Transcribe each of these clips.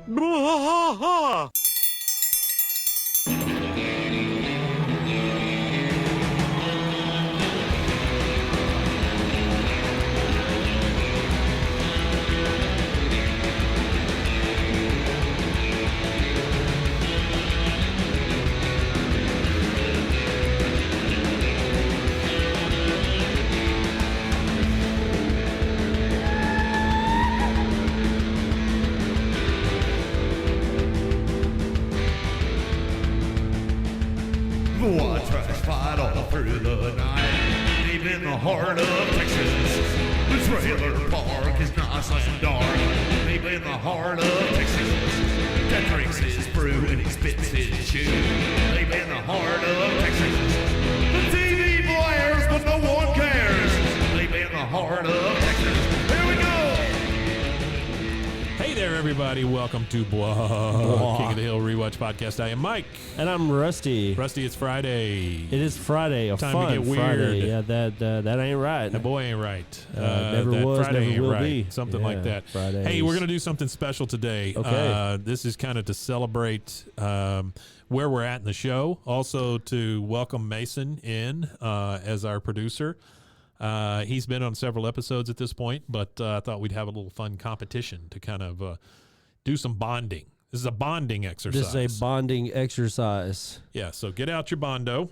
Bwaaa! Bwaaa trash fight all through the night, deep in the heart of Texas. The trailer park is nice and dark, deep in the heart of Texas. Dad drinks his brew and he spits his chew, deep in the heart of Texas. The TV blares but no one cares, deep in the heart of Texas. Here we go! Hey there, everybody. Welcome to Bwaaa, King of the Hill Rewatch Podcast. I am Mike. And I'm Rusty. Rusty, it's Friday. It is Friday. A Time fun to get weird. Friday. Yeah, that ain't right. That boy ain't right. Never that was, Friday never ain't will right. be. Something Yeah, like that. Fridays. Hey, we're going to do something special today. Okay. This is kind of to celebrate where we're at in the show. Also to welcome Mason in as our producer. He's been on several episodes at this point, but I thought we'd have a little fun competition to kind of do some bonding. This is a bonding exercise. This is a bonding exercise. Yeah, so get out your Bondo.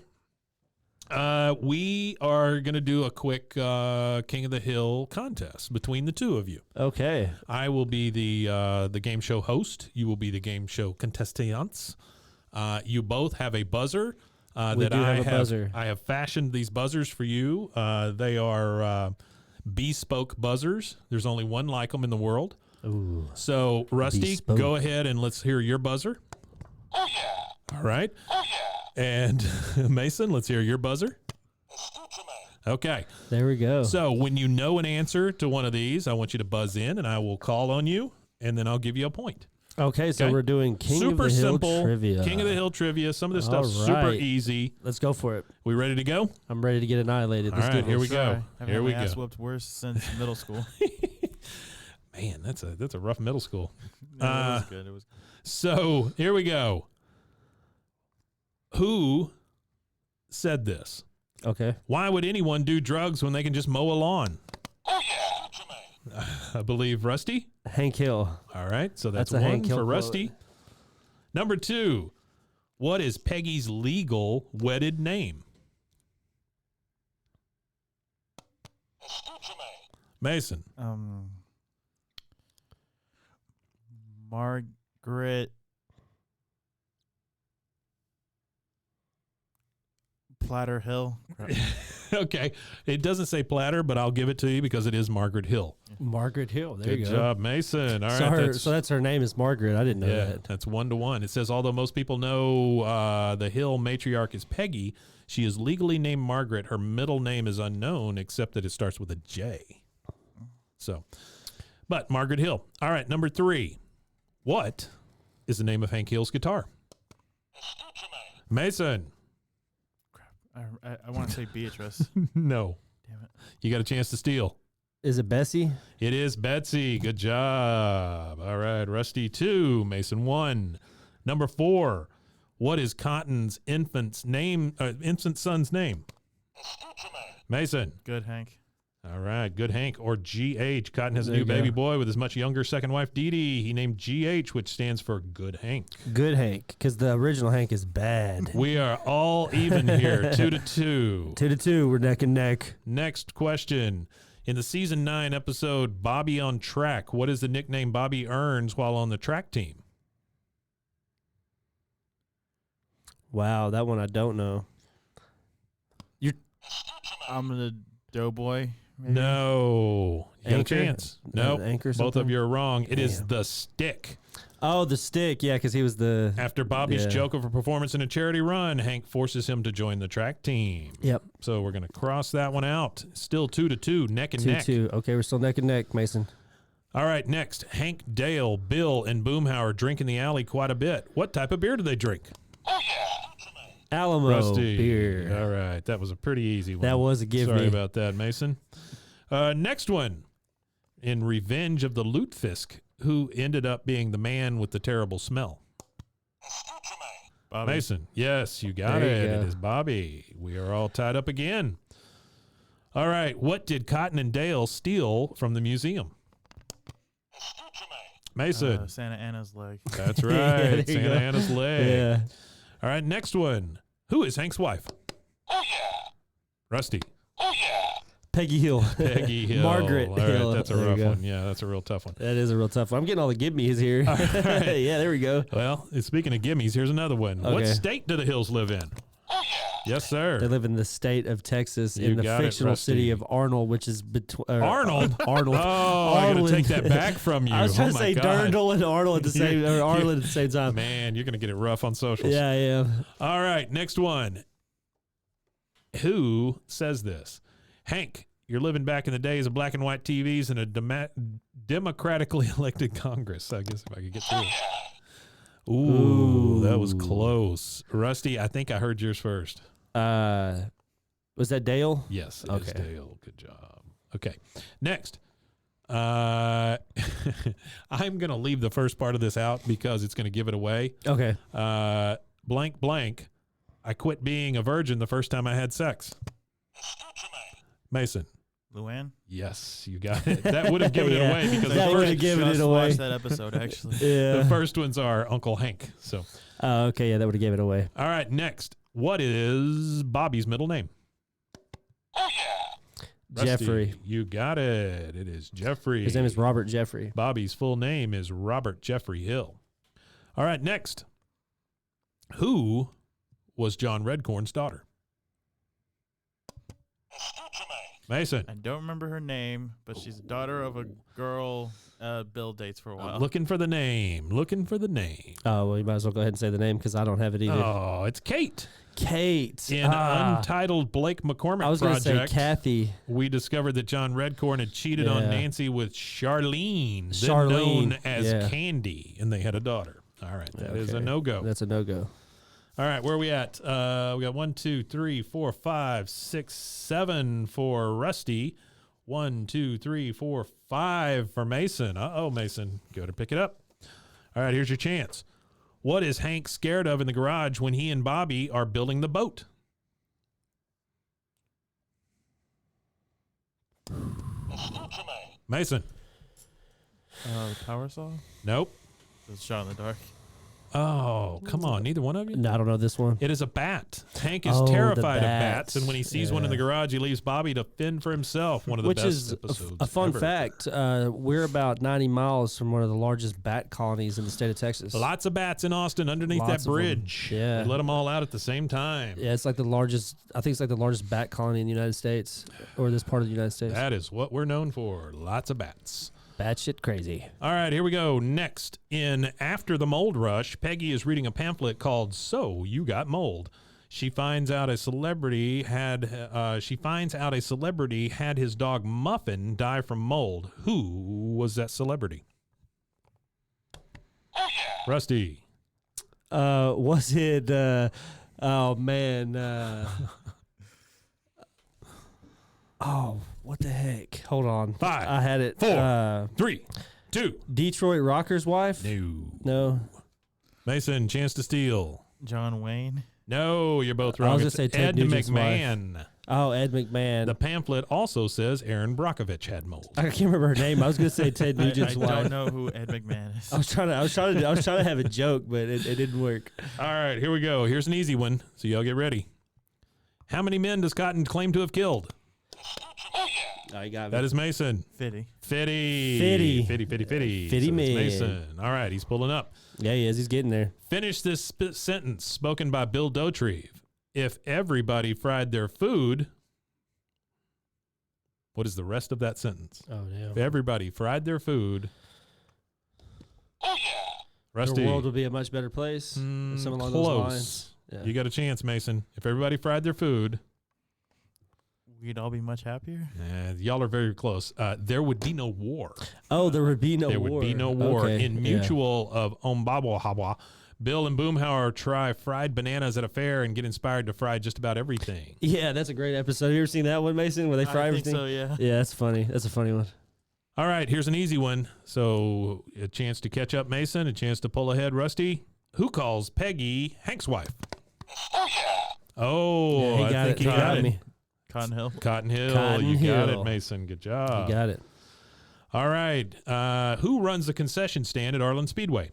We are going to do a quick King of the Hill contest between the two of you. Okay. I will be the game show host. You will be the game show contestants. You both have a buzzer. We do have a buzzer. I have fashioned these buzzers for you. They are bespoke buzzers. There's only one like them in the world. Ooh. So, Rusty, Bespoke. go ahead and let's hear your buzzer. Oh yeah! All right. Oh yeah! And Mason, let's hear your buzzer. Okay. There we go. So when you know an answer to one of these, I want you to buzz in and I will call on you and then I'll give you a point. Okay, so Okay. we're doing King Super of the Hill simple trivia. King of the Hill trivia. Some of this All stuff's super right. easy. Let's go for it. We ready to go? I'm ready to get annihilated. All Let's do right, here we this. go. I've Here had we my ass go. whooped worse since middle school. Man, that's a rough middle school. No, it was good. It was. So here we go. Who said this? Okay. Why would anyone do drugs when they can just mow a lawn? Oh yeah! I believe Rusty. Hank Hill. All right, so that's That's a one Hank Hill for quote. Rusty. Number 2, what is Peggy's legal wedded name? Mason. Margaret Platter Hill. Okay, it doesn't say Platter, but I'll give it to you because it is Margaret Hill. Margaret Hill. There Good you go. job, Mason. All So, right, so that's her name is Margaret. I didn't know yeah, that. that's 1-1. It says, although most people know the Hill matriarch is Peggy, she is legally named Margaret. Her middle name is unknown, except that it starts with a J. So, but Margaret Hill. All right, number 3. What is the name of Hank Hill's guitar? Mason. I want to say Beatrice. No. Damn it. You got a chance to steal. Is it Bessie? It is Betsy. Good job. All right, Rusty 2, Mason 1. Number 4. What is Cotton's infant son's name? Mason. Good, Hank. All right, Good Hank or GH. Cotton has a There new you go. baby boy with his much younger second wife, Dee Dee. He named GH, which stands for Good Hank. Good Hank, because the original Hank is bad. We are all even here, 2-2. 2-2, we're neck and neck. Next question. In the season 9 episode, Bobby on Track, what is the nickname Bobby earns while on the track team? Wow, that one I don't know. I'm gonna Doughboy. Maybe? No. You got a Anchor? chance. No. Anchor Both of something? you are wrong. It is Damn. the Stick. Oh, the stick. Yeah, because he was the. After Bobby's Yeah. joke of a performance in a charity run, Hank forces him to join the track team. Yep. So we're going to cross that one out. Still 2-2, neck and neck. 2-2. Okay, we're still neck and neck, Mason. All right, next. Hank, Dale, Bill, and Boomhauer drink in the alley quite a bit. What type of beer do they drink? Alamo Rusty. beer. All right, that was a pretty easy one. That was a give Sorry me. about that, Mason. Next one. in Revenge of the Lutefisk, who ended up being the man with the terrible smell? Bobby. Mason. Yes, you got There you it. go. It is Bobby. We are all tied up again. All right. What did Cotton and Dale steal from the museum? Mason. Santa Anna's leg. That's Yeah, right. there you Santa go. Anna's leg. Yeah. All right. Next one. Who is Hank's wife? Oh yeah. Rusty. Oh yeah. Peggy Hill. Peggy Hill. Margaret All right, Hill. that's a There you rough go. one. Yeah, that's a real tough one. That is a real tough one. I'm getting all the gimmies here. right. Yeah, there we go. Well, speaking of gimmies, here's another one. What Okay. state do the Hills live in? Oh yeah. Yes, sir. They live in the state of Texas You in the got it, fictional Rusty. city of Arnold, which is between Arnold? Arnold. Oh, I'm going to take that back from you. I was trying Oh, to my say God. Dirndl and Arnold at the same, or Arnold at the same time. Man, you're going to get it rough on socials. Yeah, yeah. All right, next one. Who says this? Hank, you're living back in the days of black and white TVs and a democratically elected Congress. I guess if I could get through it. Ooh, that was close. Rusty, I think I heard yours first. Was that Dale? Yes, it is Okay. Dale. Good job. Okay, next. I'm going to leave the first part of this out because it's going to give it away. Okay. Blank, blank. I quit being a virgin the first time I had sex. Mason. Luann? Yes, you got it. That would have given Yeah. it away because That the would first, have given Just it away. watched that episode, actually. the Yeah. first ones are Uncle Hank. So, Oh, okay. Yeah, that would have gave it away. all right, next. What is Bobby's middle name? Oh yeah. Rusty, Jeffrey. You got it. It is Jeffrey. His name is Robert Jeffrey. Bobby's full name is Robert Jeffrey Hill. All right, next. Who was John Redcorn's daughter? Mason. I don't remember her name, but she's the daughter of a girl Bill dates for a while. Looking for the name. Looking for the name. Oh, well, you might as well go ahead and say the name because I don't have it either. Oh, it's Kate. Kate. In Untitled Blake McCormick I was going to say Project, Kathy. we discovered that John Redcorn had cheated on Yeah. Nancy with Charlene, then Charlene, known as yeah. Candy, and they had a daughter. All right, that is a Okay. no-go. That's a no-go. All right, where are we at? We got 1, 2, 3, 4, 5, 6, 7 for Rusty. 1, 2, 3, 4, 5 for Mason. Uh-oh, Mason. Go to pick it up. All right, here's your chance. What is Hank scared of in the garage when he and Bobby are building the boat? Mason. The power saw? Nope. It's shot in the dark. Oh, come on. Neither one of you? No, I don't know this one. It is a bat. Hank is Oh, the terrified of bats, bats. and when he sees one in the Yeah. garage, he leaves Bobby to fend for himself. One of the Which best is episodes. a fun ever. fact. We're about 90 miles from one of the largest bat colonies in the state of Texas. Lots of bats in Austin underneath Lots that of 'em. bridge. Yeah. They let them all out at the same time. Yeah, it's like the largest. I think it's like the largest bat colony in the United States, or this part of the United States. That is what we're known for. Lots of bats. Bat shit crazy. All right, here we go. Next, in After the Mold Rush, Peggy is reading a pamphlet called "So You Got Mold." She finds out a celebrity had his dog Muffin die from mold. Who was that celebrity? Oh yeah. Rusty. Was it? Oh man. Oh, what the heck? Hold on. 5, I had it. 4, 3, 2. Detroit Rocker's wife. No. No. Mason, chance to steal. John Wayne. No, you're both I wrong. was gonna It's say Ted Ed Nugent's McMahon. Oh, Ed McMahon. The pamphlet also says Aaron Brockovich had mold. I can't remember her name. I was gonna say Ted I Nugent's wife. don't know who Ed McMahon is. I was trying to have a joke, but it didn't work. All right, here we go. Here's an easy one, so y'all get ready. How many men does Cotton claim to have killed? Oh yeah. Oh, you got me. That is Mason. Fitty. Fitty. Fitty. Fitty Fitty So it's man. Mason. All right, he's pulling up. Yeah, he is. He's getting there. Finish this sentence spoken by Bill Dauterive. If everybody fried their food, what is the rest of that sentence? Oh If damn. everybody fried their food, Oh yeah. Rusty. The world would be a much better place. or something along those close. lines. Yeah. You got a chance, Mason. If everybody fried their food, We'd all be much happier. y'all are very close. There would be no war. Oh, there would be no There war. would be no war. Okay, In yeah. Mutual of Ombabwahawa, Bill and Boomhauer try fried bananas at a fair and get inspired to fry just about everything. Yeah, that's a great episode. You ever seen that one, Mason, where they fry I think everything? so, yeah. Yeah, that's funny. That's a funny one. All right, here's an easy one. So a chance to catch up, Mason. A chance to pull ahead, Rusty. Who calls Peggy Hank's wife? Oh yeah. Oh, Yeah, he I got think it. you He got it. me. Cotton Hill. Cotton Hill. Cotton You got Hill. it, Mason. Good You job. got it. All right. Who runs the concession stand at Arlen Speedway?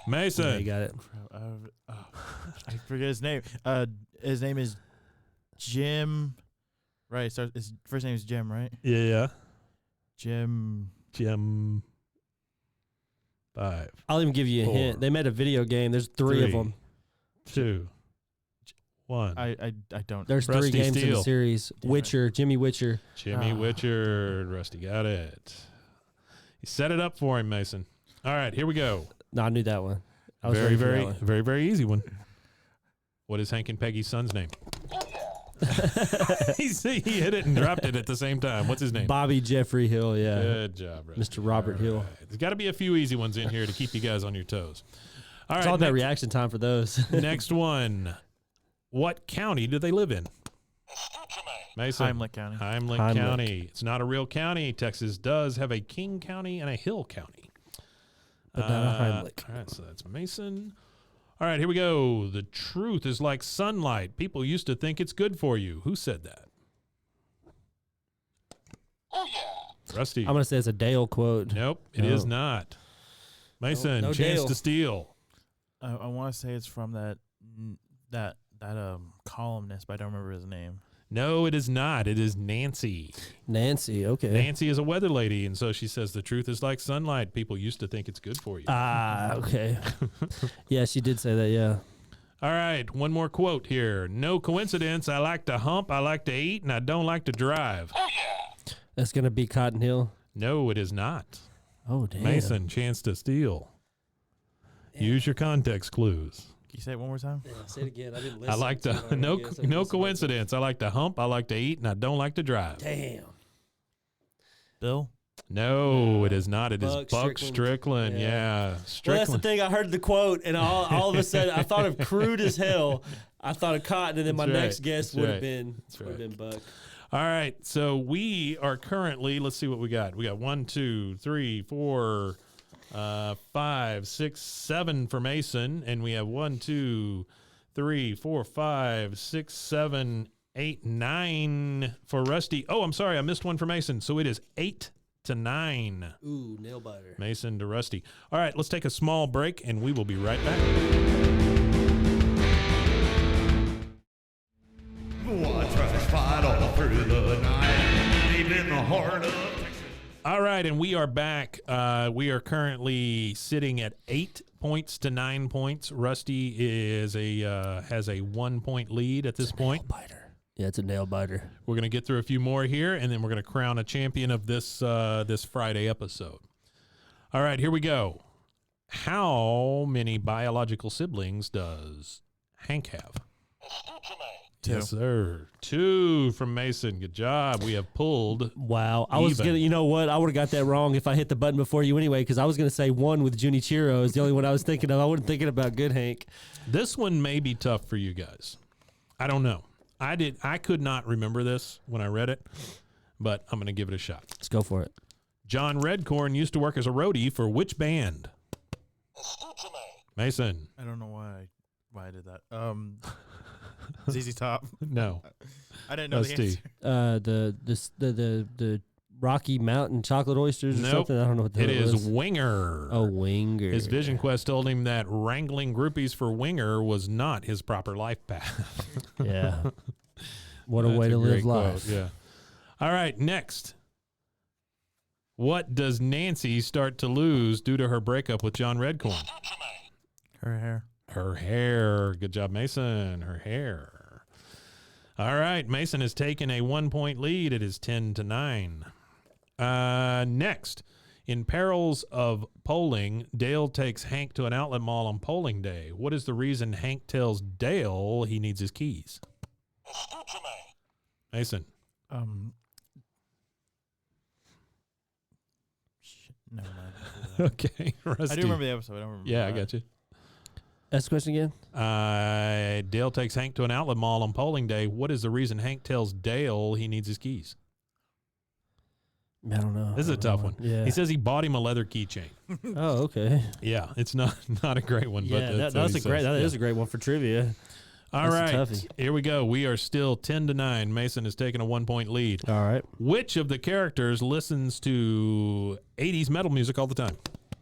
Mason. Yeah, you got it. I forget his name. His name is Jim. Right. His first name is Jim, right? Yeah. Jim. Jim. 5, I'll even give you a 4, hint. They made a video game. There's three of them. 2, 1. I don't. There's Rusty 3 games in the Steele. series. Damn it. Witcher, Jimmy Witcher. Jimmy Witcher. Rusty got it. You set it up for him, Mason. All right, here we go. No, I knew that one. I was Very, ready for that very, one. very, very easy one. What is Hank and Peggy's son's name? he hit it and dropped it at the same time. What's his name? Bobby Jeffrey Hill, yeah. Good job, Rusty. Mr. Robert All Hill. right. There's got to be a few easy ones in here to keep you guys on your toes. All It's right, all that next, reaction time for those. next one. What county do they live in? Mason. Heimlich County. Heimlich Heimlich. County. It's not a real county. Texas does have a King County and a Hill County. But not a Heimlich. All right, so that's Mason. All right, here we go. The truth is like sunlight. People used to think it's good for you. Who said that? Oh yeah. Rusty. I'm going to say it's a Dale quote. Nope, it is not. Mason, no chance Dale. to steal. I want to say it's from that columnist, but I don't remember his name. No, it is not. It is Nancy. Nancy, okay. Nancy is a weather lady, and so she says the truth is like sunlight. People used to think it's good for you. Ah, okay. Yeah, she did say that, yeah. All right, one more quote here. No coincidence. I like to hump, I like to eat, and I don't like to drive. Oh yeah. That's going to be Cotton Hill. No, it is not. Oh, damn. Mason, chance to steal. Use your context clues. Can you say it one more time? Yeah, say it again. I didn't I listen. like too to hard, I no guess. I no listened. coincidence. I like to hump, I like to eat, and I don't like to drive. Damn. Bill. No, it is not. It is Buck Buck Strickland. Strickland. Yeah. Yeah, Well, that's the Strickland. thing. I heard the quote, and all of a sudden, I thought of crude as hell. I thought of Cotton, and then my That's right. next guess That's would have right. been That's would have right. been Buck. All right, so we are currently. Let's see what we got. We got 1, 2, 3, 4, 5, 6, 7 for Mason, and we have 1, 2, 3, 4, 5, 6, 7, 8, 9 for Rusty. Oh, I'm sorry, I missed one for Mason. So it is 8-9. Ooh, nail biter. Mason to Rusty. All right, let's take a small break, and we will be right back. Bwaaa tries to fight all through the night, deep in the heart of Texas. All right, and we are back. We are currently sitting at 8 points to 9 points. Rusty is has a 1 point lead at this point. Biter. Yeah, it's a nail biter. We're going to get through a few more here, and then we're going to crown a champion of this this Friday episode. All right, here we go. How many biological siblings does Hank have? Two. Yes, sir. 2 from Mason. Good job. We have pulled. Wow. I was Even. going to, you know what? I would have got that wrong if I hit the button before you anyway, because I was going to say 1 with Junichiro is the only one I was thinking of. I wasn't thinking about Good Hank. This one may be tough for you guys. I don't know. I could not remember this when I read it, but I'm going to give it a shot. Let's go for it. John Redcorn used to work as a roadie for which band? Mason. I don't know why I did that. ZZ Top. No. I didn't know the Rusty. answer. The Rocky Mountain chocolate oysters or Nope. something. I don't know what the It hell is was. Winger. Oh, Winger. His Vision Quest told him that wrangling groupies for Winger was not his proper life path. Yeah. What a That's way to great live quote, life. Yeah. All right, next. What does Nancy start to lose due to her breakup with John Redcorn? Her hair. Her hair. Good job, Mason. Her hair. All right, Mason has taken a 1 point lead. It is 10-9. Next, in perils of polling, Dale takes Hank to an outlet mall on polling day. What is the reason Hank tells Dale he needs his keys? Mason. No, Okay, Rusty. I do remember the episode. I don't remember. Yeah, I that. got you. Ask the question again. Dale takes Hank to an outlet mall on polling day. What is the reason Hank tells Dale he needs his keys? I don't know. This is a tough one. Yeah. He says he bought him a leather keychain. Oh, okay. Yeah, it's not a great one. Yeah, but that is a great one for trivia. All That's a right, toughie. here we go. We are still 10-9. Mason is taking a 1-point lead. All right. Which of the characters listens to 80s metal music all the time?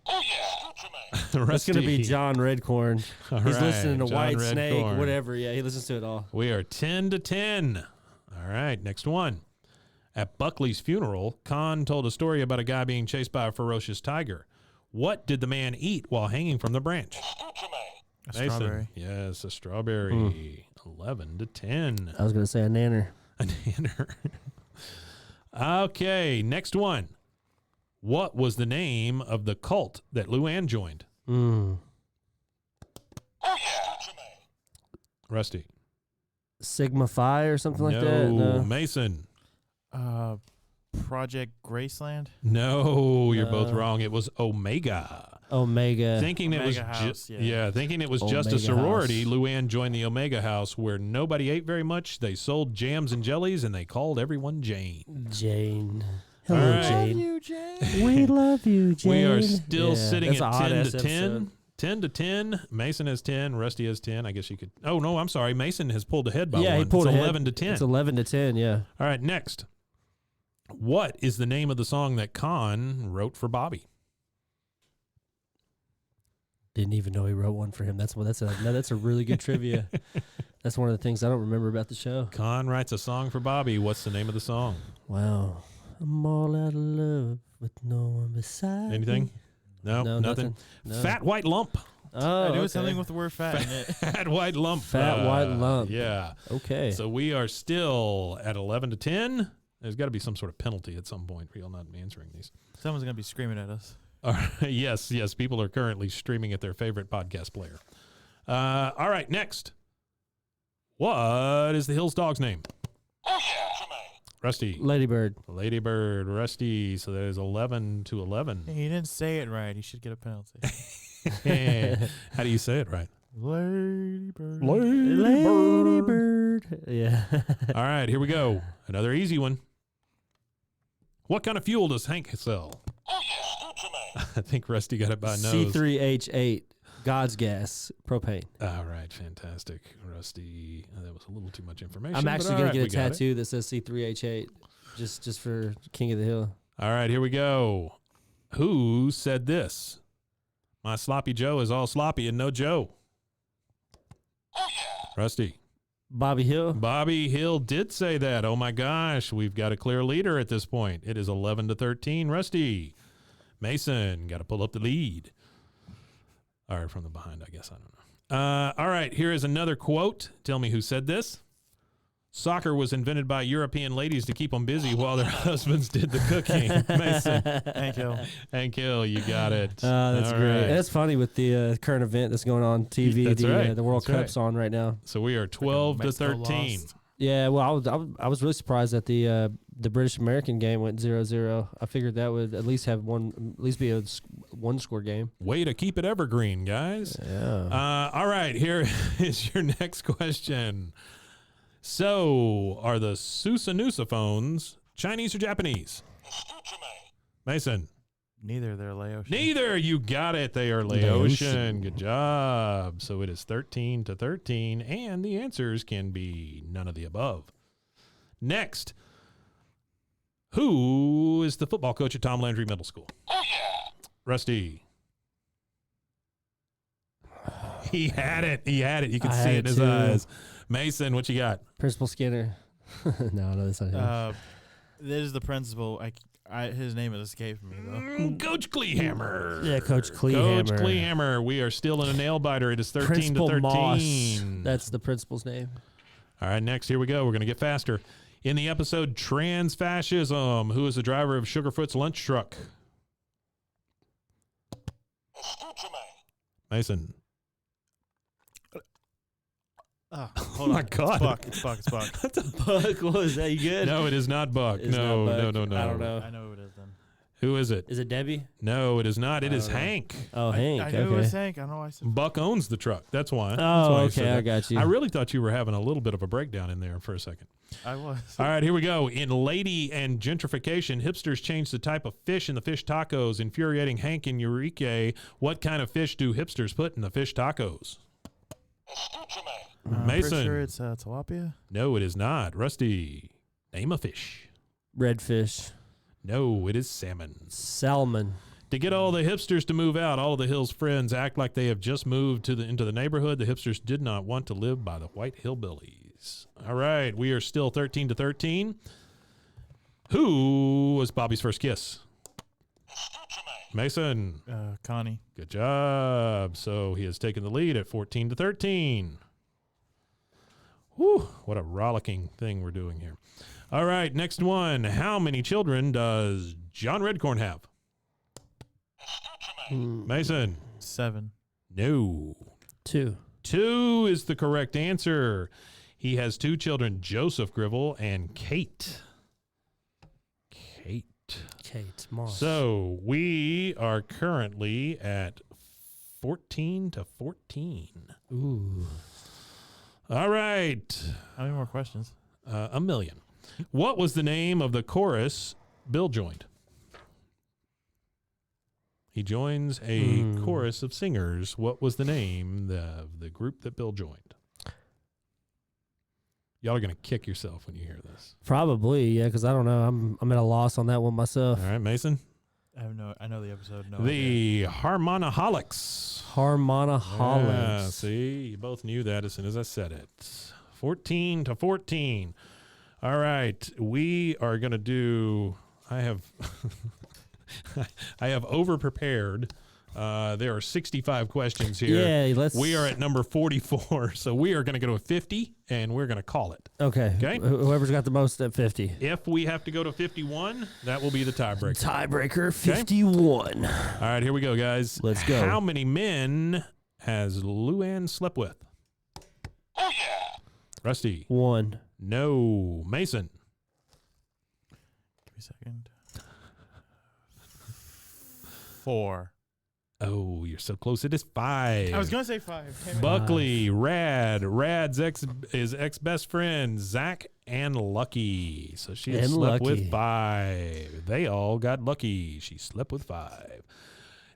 Oh yeah, Ultraman. That's going to be John Redcorn. All He's right, listening to John White Snake, Redcorn. whatever. Yeah, he listens to it all. We are 10-10. All right, next one. At Buckley's funeral, Khan told a story about a guy being chased by a ferocious tiger. What did the man eat while hanging from the branch? Ultraman. A Mason. strawberry. Yes, a strawberry. 11-10. I was going to say a nanner. A nanner. Okay, next one. What was the name of the cult that Luann joined? Mm. Oh yeah, Ultraman. Rusty. Sigma Phi or something like No. that? No. Mason. Project Graceland. No, you're both No. wrong. It was Omega. Omega. Thinking it was Omega House, thinking it was just a Omega sorority, House. Luann joined the Omega House where nobody ate very much. They sold jams and jellies and they called everyone Jane. Jane. All Hello, right. Jane. We love you, Jane. We are still Yeah, sitting that's at a hot 10 ass to 10. episode. 10 to 10. Mason has 10. Rusty has 10. I guess you could. Oh, no, I'm sorry. Mason has pulled ahead by Yeah, one. he pulled it's ahead. 11 to 10. It's 11 to 10, yeah. All right, next. What is the name of the song that Khan wrote for Bobby? Didn't even know he wrote one for him. That's a really good trivia. That's one of the things I don't remember about the show. Khan writes a song for Bobby. What's the name of the song? Wow. I'm all out of love with no one beside Anything? me. No, nothing. No. Fat White Lump. Oh, I knew it okay. was something with the word fat in it. Fat White Lump. Fat White Lump. Yeah. Okay. So we are still at 11 to 10. There's got to be some sort of penalty at some point for y'all not answering these. Someone's gonna be screaming at us. All right. Yes. People are currently streaming at their favorite podcast player. All right. Next. What is the Hills dog's name? Oh yeah, Ultraman. Rusty. Ladybird. Ladybird. Rusty. So that is 11 to 11. Hey, he didn't say it right. He should get a penalty. How do you say it right? Ladybird. Ladybird. Yeah. All right. Here we go. Another easy one. What kind of fuel does Hank sell? Oh yeah, Ultraman. I think Rusty got it by nose. C3H8. God's gas. Propane. All right, fantastic, Rusty. That was a little too much information. I'm but actually all going right, to we get a got it. tattoo that says C3H8 just for King of the Hill. All right, here we go. Who said this? My sloppy Joe is all sloppy and no Joe. Oh yeah. Rusty. Bobby Hill. Bobby Hill did say that. Oh my gosh, we've got a clear leader at this point. It is 11 to 13. Rusty. Mason, got to pull up the lead. Or from the behind, I guess. I don't know. All right, here is another quote. Tell me who said this. Soccer was invented by European ladies to keep them busy while their husbands did the cooking. Mason. Thank you. Hank Hill, you got it. That's All great. right. And that's funny with the current event that's going on TV. That's right. The World That's right. Cup's on right now. So we are 12 to Mexico 13. lost. Yeah, well, I was really surprised that the British American game went 0-0. I figured that would at least be a one score game. Way to keep it evergreen, guys. Yeah. All right, here is your next question. So, are the Susanusophones Chinese or Japanese? Ultraman. Mason. Neither. They're Laotian. Neither. You got it. They are Laotian. Good job. So it is 13 to 13, and the answers can be none of the above. Next. Who is the football coach at Tom Landry Middle School? Oh yeah. Rusty. He had it. He had it. You can I see had it in it his too. eyes. Mason, what you got? Principal Skinner. no, that's not him. This is the principal. His name has escaped me though. Coach Kleehammer. Yeah, Coach Kleehammer. Coach Kleehammer. We are still in a nail biter. It is 13 Principal to 13. Moss. That's the principal's name. All right, next, here we go. We're going to get faster. In the episode Trans Fascism, who is the driver of Sugarfoot's lunch truck? Ultraman. Mason. Oh, Oh hold my on. God. It's Buck. Buck, what was that? You good? No, it is not Buck. It's No, not no, Buck. no, no. I don't know. I know who it is then. Who is it? Is it Debbie? No, it is not. It is Hank. Oh, Hank. I knew it was Okay. Hank. I don't know why I said. Buck owns the truck. That's why. That's Oh, why he said okay. I that. got you. I really thought you were having a little bit of a breakdown in there for a second. I was. All right, here we go. In lady and gentrification, hipsters changed the type of fish in the fish tacos, infuriating Hank and Eureka. What kind of fish do hipsters put in the fish tacos? Escúchame. I'm Mason. pretty sure it's tilapia. No, it is not. Rusty, name a fish. Redfish. No, it is salmon. Salmon. To get all the hipsters to move out, all of the Hills' friends act like they have just moved into the neighborhood. The hipsters did not want to live by the white hillbillies. All right, we are still 13-13. Who was Bobby's first kiss? Escúchame. Mason. Connie. Good job. So he has taken the lead at 14-13. Whew, what a rollicking thing we're doing here. All right, next one. How many children does John Redcorn have? Escúchame. Mason. 7. No. 2. 2 is the correct answer. He has 2 children, Joseph Gribble and Kate. Kate. Kate Moss. So we are currently at 14-14. Ooh. All right. How many more questions? A million. What was the name of the chorus Bill joined? He joins a chorus of singers. What was the name of the group that Bill joined? Y'all are going to kick yourself when you hear this. Probably, yeah, because I don't know. I'm at a loss on that one myself. All right, Mason? I know the episode. No The idea. Harmonaholics. Harmonaholics. Yeah, see, you both knew that as soon as I said it. 14-14. All right, we are going to do. I have over prepared. There are 65 questions here. Yeah, let's. We are at number 44, so we are going to go to 50, and we're going to call it. Okay. Okay. Whoever's got the most at 50. If we have to go to 51, that will be the tiebreaker. Tiebreaker 51. All right, here we go, guys. Let's go. How many men has Luann slept with? Oh yeah. Rusty. 1. No. Mason. Give me a second. 4. Oh, you're so close. It is 5. I was gonna say 5. Damn it. Buckley, Rad's ex-best friend, Zach and Lucky. So she has And slept Lucky. with 5. They all got lucky. She slept with 5.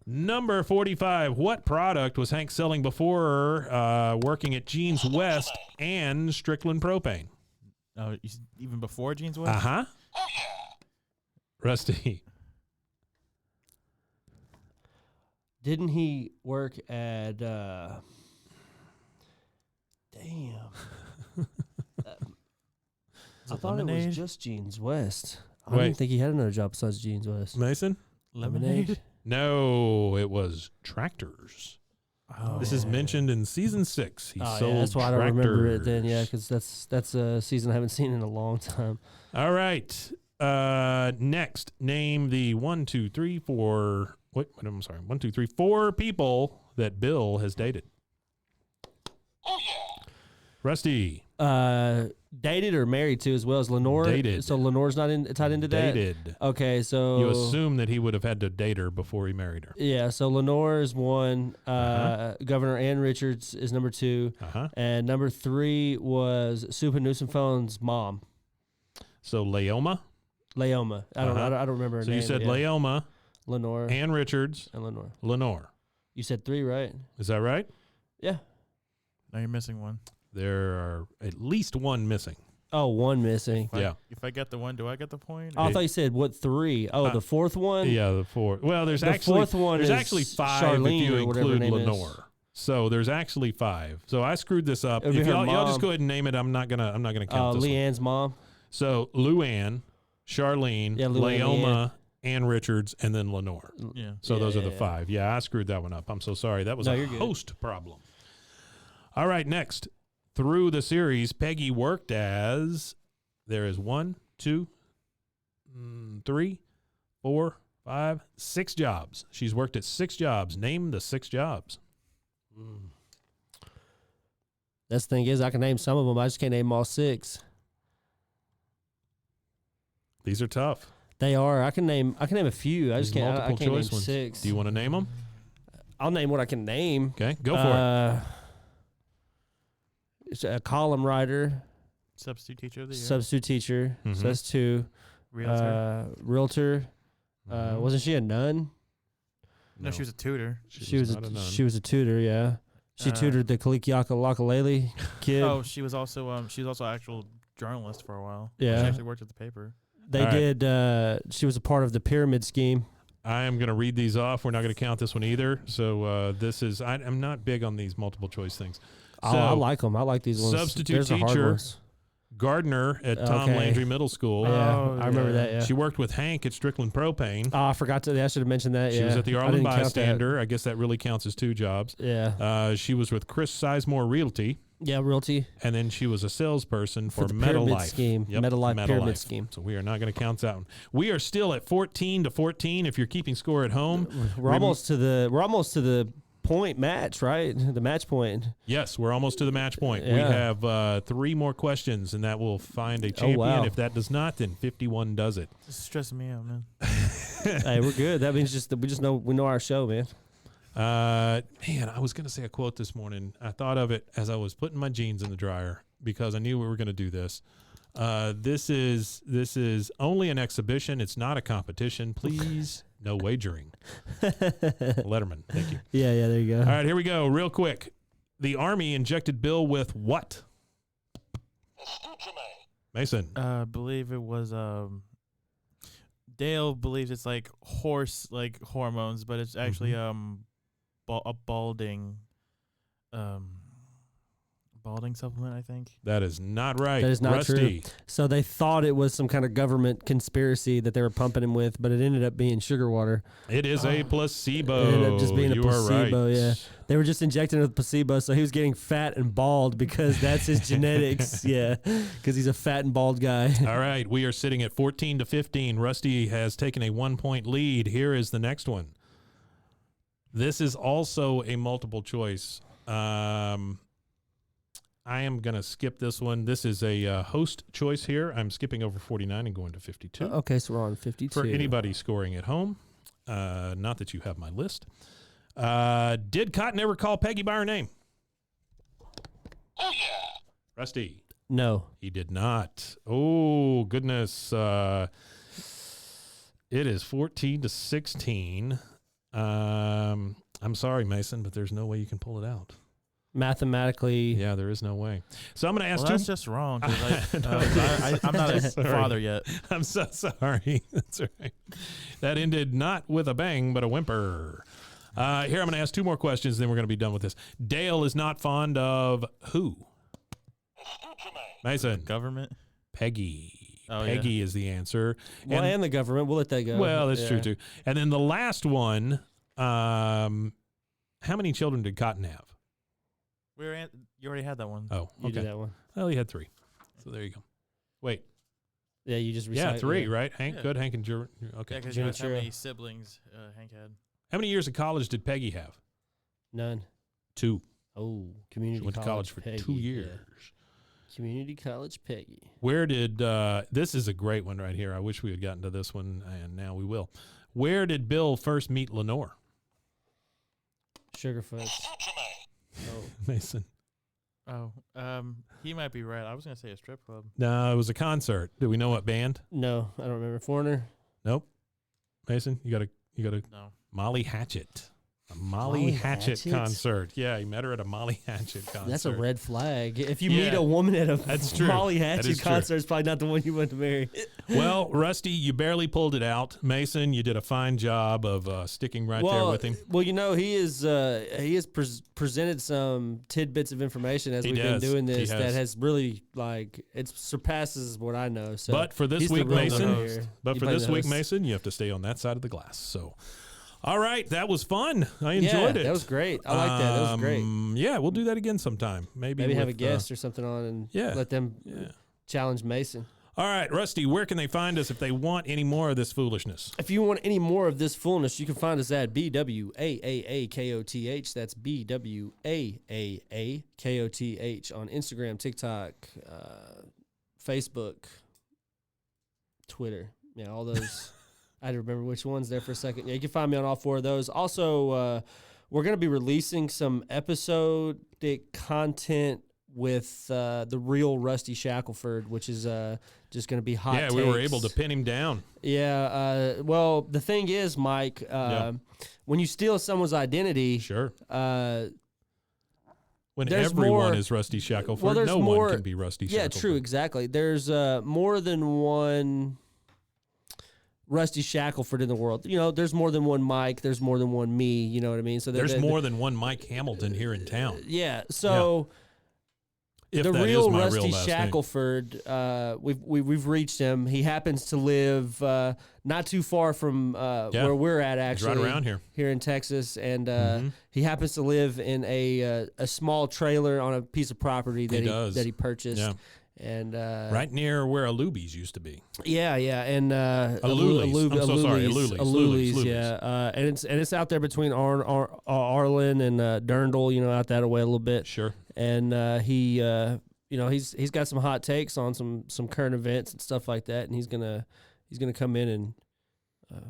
Number 45. What product was Hank selling before working at Jeans West and Strickland Propane? Oh, even before Jeans West. Uh-huh. Oh yeah. Rusty. Didn't he work at damn. I thought it Lemonade? was just Jeans West. I Wait. didn't think he had another job besides Jeans West. Mason? Lemonade. No, it was Tractors. Oh. This is mentioned in season 6. He Oh, sold yeah, that's why I don't remember it then. Yeah, Tractors. because that's a season I haven't seen in a long time. All right. Next, name the 1, 2, 3, 4. Wait, I'm sorry. 1, 2, 3, 4 people that Bill has dated. Oh yeah. Rusty. Dated or married to as well as Lenore. Dated. So Lenore's not tied into that. Dated. Okay, so You assume that he would have had to date her before he married her. yeah. So Lenore is 1. Uh-huh. Governor Ann Richards is number 2, Uh-huh. and number 3 was Super Newsom Phone's mom, So Leoma. Leoma. I don't know. Uh-huh. I don't remember her So name. you said yeah. Leoma, Lenore Ann Richards, and Lenore. Lenore. You said 3, right? Is that right? Yeah. Now you're missing one. There are at least 1 missing. Oh, 1 missing. If I get the one, do I get the point? Oh, I thought you said what 3? Oh, the 4th one. Yeah, the 4th. Well, there's The actually 4th one there's is actually 5 Charlene if you or whatever her include name is. Lenore. So there's actually 5. So I screwed this up. It'll be If her y'all just mom. go ahead and name it, I'm not gonna count this one. Leanne's mom. So Luann, Charlene, Yeah, Luann, Leoma, Ann Richards, and then Lenore. Yeah. So those are the Yeah. 5. Yeah, I screwed that one up. I'm so sorry. That was No, a you're good. host problem. All right, next. Through the series, Peggy worked as there is 1, 2, 3, 4, 5, 6 jobs. She's worked at 6 jobs. Name the 6 jobs. That's the thing is, I can name some of them. I just can't name all 6. These are tough. They are. I can name a few. I just These can't. I multiple can't name choice ones. 6. Do you want to name them? I'll name what I can name. Okay, go for it. It's a column writer, Substitute teacher of the year. substitute teacher. Mhm. So that's 2. Realtor. Realtor. Mhm. Wasn't she a nun? no, she was a tutor. She was not a nun. she was a tutor. Yeah, she Uh, tutored the Kalikiakalele kid. Oh, she was also an actual journalist for a while. Yeah. She actually worked at the paper. They All right. did. She was a part of the pyramid scheme. I am going to read these off. We're not going to count this one either. So this is. I'm not big on these multiple choice things. I So, like them. I like these ones. substitute There's the hard teacher. ones. Gardener at Tom Okay. Landry Middle School. Yeah, Oh, I remember yeah. that. Yeah. She worked with Hank at Strickland Propane. Oh, I forgot to. I should have mentioned that. She yeah. was at the I Arlen didn't count that. Bystander. I guess that really counts as 2 jobs. Yeah. She was with Chris Sizemore Realty, Yeah. Realty. and then she was a salesperson for the pyramid MetaLife. scheme. Yep, MetaLife pyramid MetaLife. scheme. So we are not going to count that one. We are still at 14-14. If you're keeping score at home, We're almost to the point match, right? The match point. yes, we're almost to the match point. We Yeah. have 3 more questions, and that will find a champion. wow. If that does not, then 51 does it. This is stressing me out, man. Hey, we're good. That means just that we know our show, man. Man, I was going to say a quote this morning. I thought of it as I was putting my jeans in the dryer because I knew we were going to do this. This is only an exhibition. It's not a competition. Please, no wagering. Letterman, thank you. Yeah. There you go. All right, here we go. Real quick. The Army injected Bill with what? Astute, Jermaine. Mason. I believe it was Dale believes it's like horse hormones, but it's actually a balding supplement, I think. That is not right. That is not Rusty. So they thought it was some kind of government conspiracy that they were pumping him with, but it ended up being sugar water. It is a placebo. It ended up just being a You placebo, are right. yeah. They were just injecting him with placebo, so he was getting fat and bald because that's his genetics. Yeah, because he's a fat and bald guy. All right, we are sitting at 14-15. Rusty has taken a 1-point lead. Here is the next one. This is also a multiple choice. I am going to skip this one. This is a host choice here. I'm skipping over 49 and going to 52. Okay, so we're on 52. For anybody scoring at home, not that you have my list. Did Cotton ever call Peggy by her name? Oh, yeah. Rusty. No. He did not. Oh, goodness. It is 14-16. I'm sorry, Mason, but there's no way you can pull it out. Mathematically. Yeah, there is no way. So I'm going to ask Well, that's just wrong. 'Cause I'm not a Sorry. father yet. I'm so sorry. That's all right. That ended not with a bang, but a whimper. Here, I'm going to ask 2 more questions, then we're going to be done with this. Dale is not fond of who? Astute, Jermaine. Mason. Government. Peggy. Oh, yeah. Peggy is the answer. Well, and the government. We'll let that go. Well, that's true, Yeah. too. And then the last one, how many children did Cotton have? You already had that one. Oh, You did okay. that one. Well, he had 3. So there you go. Wait. Yeah, you just Yeah, recited 3, it. right? Hank, Yeah. good. Hank and Jer. Okay. Yeah, because Jimmy you asked how Churro. many siblings Hank had. How many years of college did Peggy have? None. 2. Oh, community She went to college for Peggy. 2 years. Yeah. Community college Peggy. Where did this is a great one right here. I wish we had gotten to this one, and now we will. Where did Bill first meet Lenore? Sugarfoot. Astute, Jermaine. Oh. Mason. Oh, he might be right. I was gonna say a strip club. No, it was a concert. Do we know what band? No, I don't remember. Foreigner. Nope. Mason, you got a No. Molly Hatchet. A Molly Molly Hatchet Hatchet? concert. Yeah, he met her at a Molly Hatchet concert. That's a red flag. If you Yeah, meet a woman at a that's true. Molly That is Hatchet true. concert, it's probably not the one you want to marry. Well, Rusty, you barely pulled it out. Mason, you did a fine job of sticking right there with him. Well, you know, he has presented some tidbits of information as He we've does. been doing He this has. that has really it surpasses what I know. So, But for this he's the week, real Mason, winner here. but You for blame this the week, host. Mason, you have to stay on that side of the glass. So, all right, that was fun. I Yeah, enjoyed it. that was great. I like that. That was great. Yeah, we'll do that again sometime. Maybe Maybe have a with, guest or something on and yeah. let them Yeah. challenge Mason. All right, Rusty, where can they find us if they want any more of this foolishness? If you want any more of this fullness, you can find us at BWAAAKOTH. That's BWAAAKOTH on Instagram, TikTok, Facebook, Twitter. Yeah, all those. I had to remember which ones there for a second. Yeah, you can find me on all 4 of those. Also, we're going to be releasing some episodic content with the real Rusty Shackelford, which is just going to be hot. Yeah, we were able to pin him down. Yeah. Well, the thing is, Mike, when you steal someone's identity, Sure. When there's everyone more- is Rusty Shackelford, well, there's no more- one can be Rusty yeah, Shackelford. true, exactly. There's more than one Rusty Shackelford in the world. You know, there's more than one Mike. There's more than one me. You know what I mean? So There's more than one Mike Hamilton here in town. Yeah. So. If The that real is my Rusty real last name. Shackelford, we've reached him. He happens to live not too far from where we're at, He's actually. right around here. In Texas, and he happens to live in a small trailer on a piece of property that he purchased. Yeah. And Right near where Alubi's used to be. yeah, and Aluli's. I'm so sorry, Aluli's. Aluli's, Aluli's. yeah, and it's out there between Arlen and Durndal, you know, out that way a little bit. Sure. And he he's got some hot takes on some current events and stuff like that, and he's gonna come in and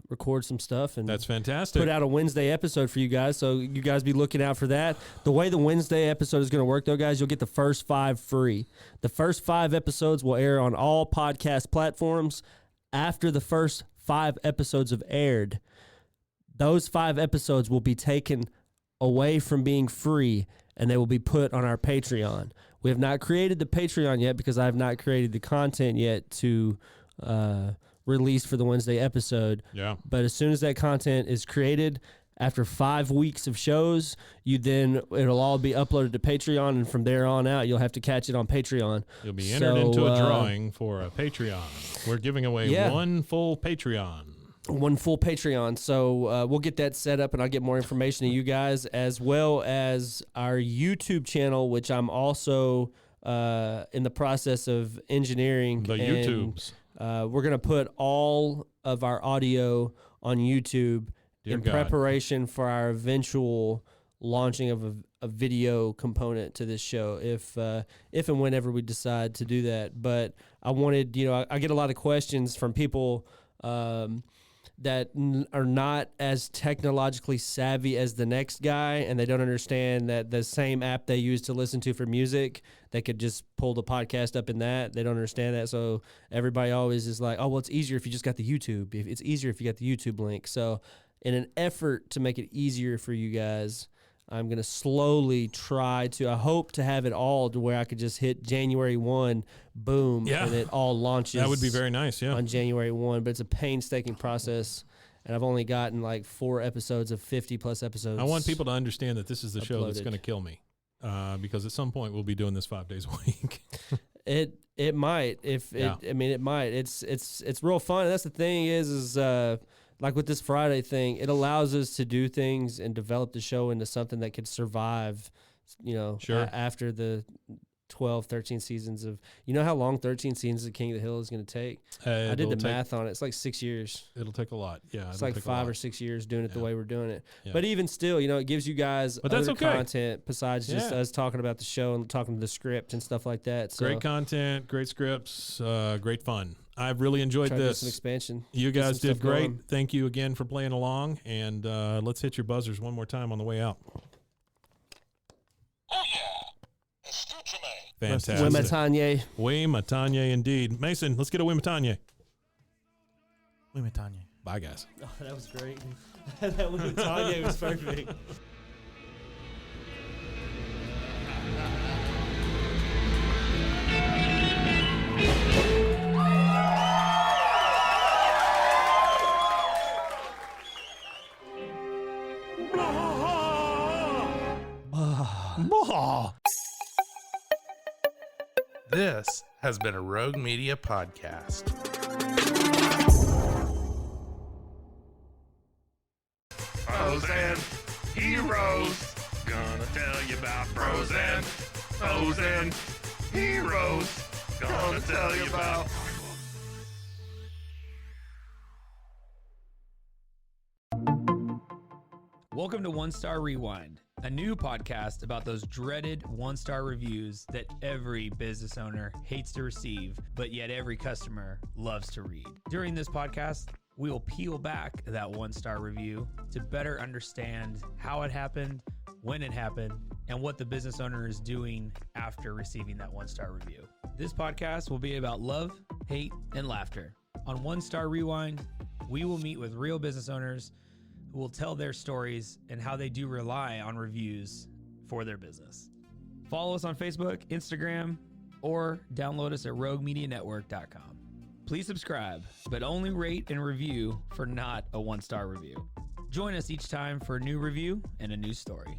record some stuff and That's fantastic. put out a Wednesday episode for you guys. So you guys be looking out for that. The way the Wednesday episode is going to work, though, guys, you'll get the first 5 free. The first 5 episodes will air on all podcast platforms. After the first 5 episodes have aired, those 5 episodes will be taken away from being free, and they will be put on our Patreon. We have not created the Patreon yet because I have not created the content yet to release for the Wednesday episode. Yeah. But as soon as that content is created, after 5 weeks of shows, it'll all be uploaded to Patreon, and from there on out, you'll have to catch it on Patreon. You'll be entered into a drawing for a Patreon. We're giving away one full Patreon. One full Patreon. So we'll get that set up, and I'll get more information to you guys, as well as our YouTube channel, which I'm also in the process of engineering. The YouTubes. We're going to put all of our audio on YouTube Dear in God. preparation for our eventual launching of a video component to this show, if and whenever we decide to do that. But I wanted, I get a lot of questions from people that are not as technologically savvy as the next guy, and they don't understand that the same app they use to listen to for music, they could just pull the podcast up in that. They don't understand that. So everybody always is like, oh, well, it's easier if you just got the YouTube. It's easier if you got the YouTube link. So in an effort to make it easier for you guys, I'm going to slowly try to, I hope to have it all to where I could just hit January 1, boom, and it all launches. That would be very nice, yeah. On January 1, but it's a painstaking process, and I've only gotten like 4 episodes of 50-plus episodes. I want people to understand that this is the show that's uploaded. going to kill me, because at some point we'll be doing this 5 days a week. It might. It might. It's real fun. And that's the thing is like with this Friday thing, it allows us to do things and develop the show into something that could survive, Sure. after the 12, 13 seasons of, how long 13 seasons of King of the Hill is going to take? I did the math on it. It's like 6 years. It'll take a lot. Yeah. It's like 5 or 6 years doing it the way we're doing it. Yeah. But even still, it gives you guys that's other okay. content besides just us talking about the show and talking to the script and stuff like that. So Great content, great scripts, great fun. I've really enjoyed try to do this. some expansion. You Get guys some did stuff great. going. Thank you again for playing along, and let's hit your buzzers one more time on the way out. Oh yeah. Escuchame. Fantastic. Wimatanye. Wimatanye indeed. Mason, let's get a Wimatanye. Wimatanye. Bye, guys. Oh, that was great. That Wimatanye was perfect. This has been a Rogue Media podcast. Pros and heroes. Gonna tell you about pros and heroes. Gonna tell you about. Welcome to One Star Rewind. a new podcast about those dreaded one-star reviews that every business owner hates to receive, but yet every customer loves to read. During this podcast, we will peel back that one-star review to better understand how it happened, when it happened, and what the business owner is doing after receiving that one-star review. This podcast will be about love, hate, and laughter. On One Star Rewind, we will meet with real business owners who will tell their stories and how they do rely on reviews for their business. Follow us on Facebook, Instagram, or download us at roguemedianetwork.com. Please subscribe, but only rate and review for not a one-star review. Join us each time for a new review and a new story.